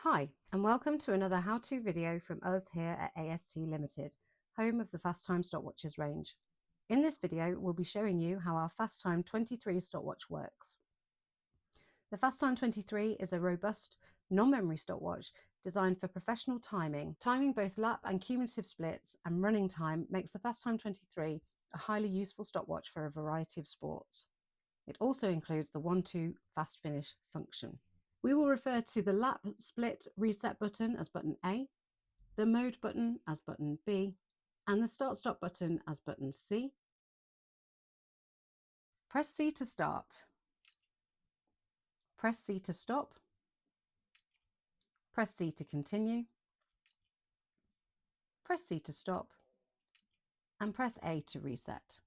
Hi, and welcome to another how-to video from us here at AST Limited, home of the Fastime stopwatches range. In this video, we'll be showing you how our Fastime 23 stopwatch works. The Fastime 23 is a robust, non-memory stopwatch designed for professional timing. Timing both lap and cumulative splits and running time makes the Fastime 23 a highly useful stopwatch for a variety of sports. It also includes the 1-2 fast finish function. We will refer to the lap split reset button as button A, the mode button as button B, and the start stop button as button C. Press C to start. Press C to stop. Press C to continue. Press C to stop. And press A to reset.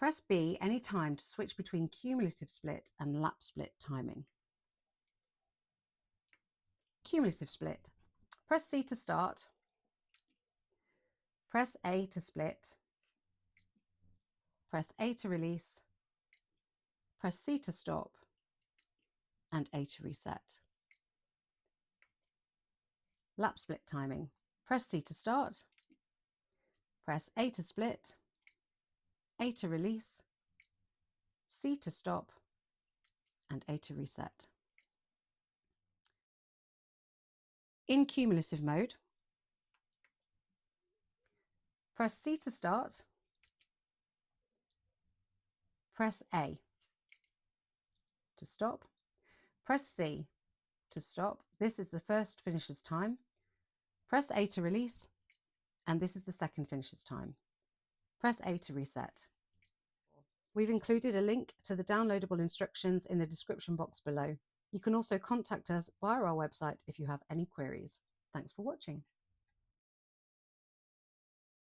Press B any time to switch between cumulative split and lap split timing. Cumulative split. Press C to start. Press A to split. Press A to release. Press C to stop. And A to reset. Lap split timing. Press C to start. Press A to split. A to release, C to stop, and A to reset. In cumulative mode, press C to start, press A to stop, press C to stop. This is the first finisher's time. Press A to release, and this is the second finisher's time. Press A to reset. We've included a link to the downloadable instructions in the description box below. You can also contact us via our website if you have any queries. Thanks for watching.